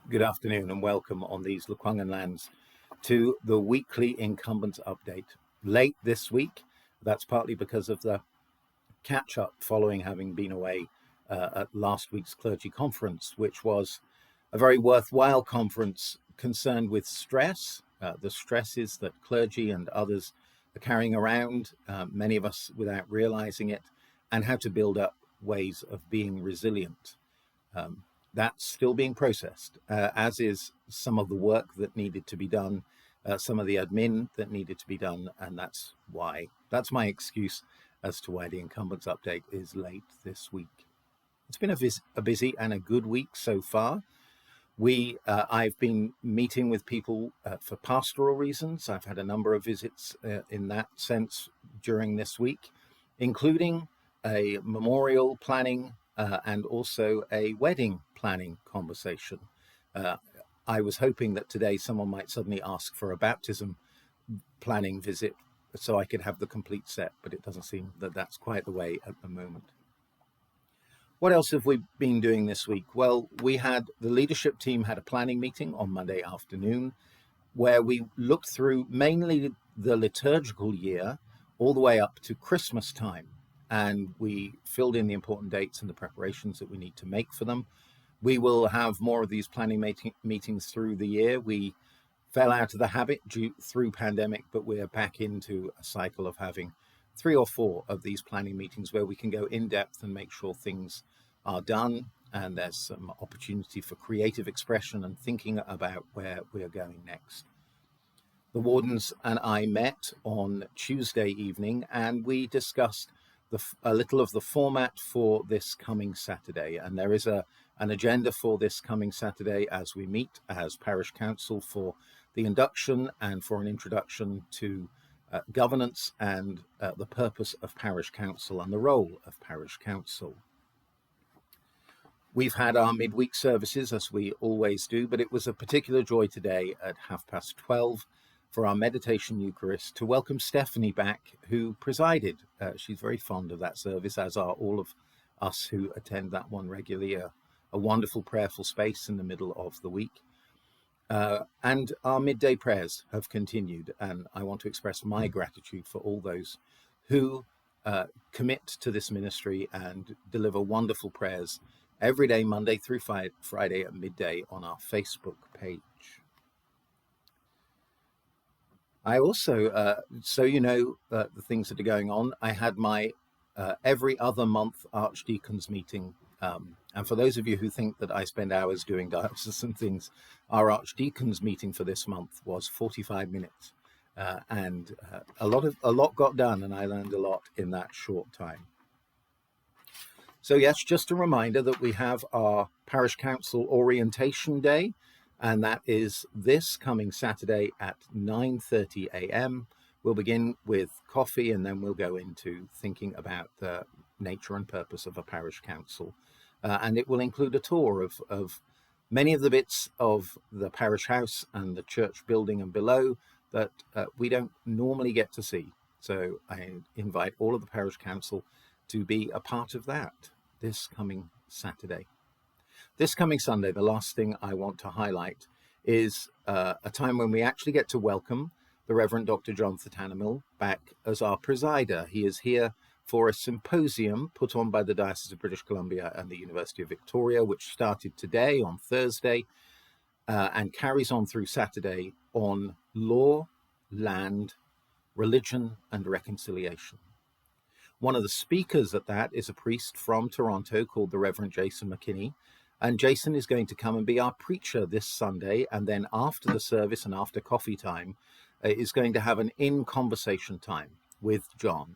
Good afternoon and welcome on these Lekwungen lands to the weekly Incumbent update. Late this week, that's partly because of the catch-up following having been away at last week's clergy conference, which was a very worthwhile conference concerned with stress, the stresses that clergy and others are carrying around, many of us without realizing it, and how to build up ways of being resilient. That's still being processed, as is some of the work that needed to be done, some of the admin that needed to be done, and that's my excuse as to why the Incumbents update is late this week. It's been a busy and a good week so far. I've been meeting with people for pastoral reasons. I've had a number of visits in that sense during this week, including a memorial planning and also a wedding planning conversation. I was hoping that today someone might suddenly ask for a baptism planning visit so I could have the complete set, but it doesn't seem that that's quite the way at the moment. What else have we been doing this week? Well, the leadership team had a planning meeting on Monday afternoon where we looked through mainly the liturgical year all the way up to Christmas time. And we filled in the important dates and the preparations that we need to make for them. We will have more of these planning meetings through the year. We fell out of the habit through pandemic, but we're back into a cycle of having 3 or 4 of these planning meetings where we can go in depth and make sure things are done. And there's some opportunity for creative expression and thinking about where we are going next. The wardens and I met on Tuesday evening and we discussed a little of the format for this coming Saturday. And there is an agenda for this coming Saturday as we meet as Parish Council for the induction and for an introduction to governance and the purpose of Parish Council and the role of Parish Council. We've had our midweek services as we always do, but it was a particular joy today at 12:30 for our meditation Eucharist to welcome Stephanie back, who presided. She's very fond of that service, as are all of us who attend that one regularly, a wonderful prayerful space in the middle of the week. And our midday prayers have continued, and I want to express my gratitude for all those who commit to this ministry and deliver wonderful prayers every day, Monday through Friday at midday on our Facebook page. I also, so you know the things that are going on, I had my every other month Archdeacons meeting. And for those of you who think that I spend hours doing diocesan things, our Archdeacons meeting for this month was 45 minutes. And a lot got done, and I learned a lot in that short time. So yes, just a reminder that we have our Parish Council Orientation Day, and that is this coming Saturday at 9:30 a.m. We'll begin with coffee, and then we'll go into thinking about the nature and purpose of a parish council. And it will include a tour of many of the bits of the parish house and the church building and below that we don't normally get to see. So I invite all of the parish council to be a part of that this coming Saturday. This coming Sunday, the last thing I want to highlight is a time when we actually get to welcome the Reverend Dr. John Thatanamil back as our presider. He is here for a symposium put on by the Diocese of British Columbia and the University of Victoria, which started today on Thursday and carries on through Saturday on law, land, religion, and reconciliation. One of the speakers at that is a priest from Toronto called the Reverend Jason McKinney. And Jason is going to come and be our preacher this Sunday. And then after the service and after coffee time, is going to have an in-conversation time with John.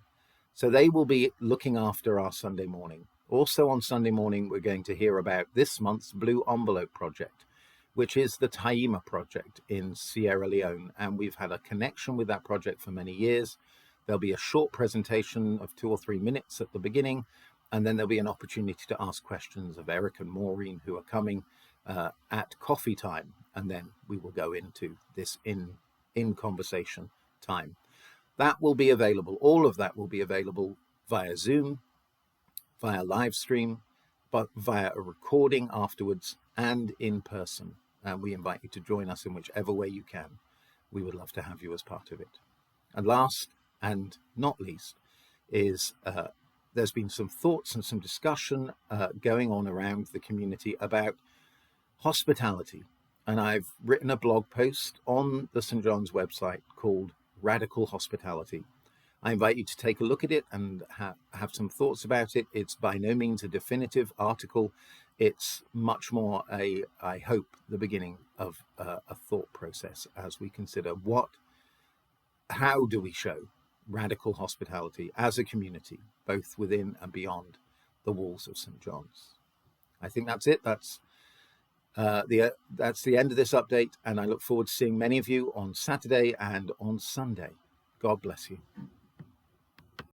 So they will be looking after our Sunday morning. Also on Sunday morning, we're going to hear about this month's Blue Envelope Project, which is the Taima project in Sierra Leone. And we've had a connection with that project for many years. There'll be a short presentation of 2 or 3 minutes at the beginning, and then there'll be an opportunity to ask questions of Eric and Maureen, who are coming at coffee time. And then we will go into this in-conversation time. That will be available. All of that will be available via Zoom, via live stream, but via a recording afterwards and in person. and we invite you to join us in whichever way you can. We would love to have you as part of it. And last and not least is there's been some thoughts and some discussion going on around the community about hospitality. And I've written a blog post on the St. John's website called Radical Hospitality. I invite you to take a look at it and have some thoughts about it. It's by no means a definitive article. It's much more I hope, the beginning of a thought process as we consider how do we show radical hospitality as a community, both within and beyond the walls of St. John's. I think that's it. That's the end of this update, and I look forward to seeing many of you on Saturday and on Sunday. God bless you.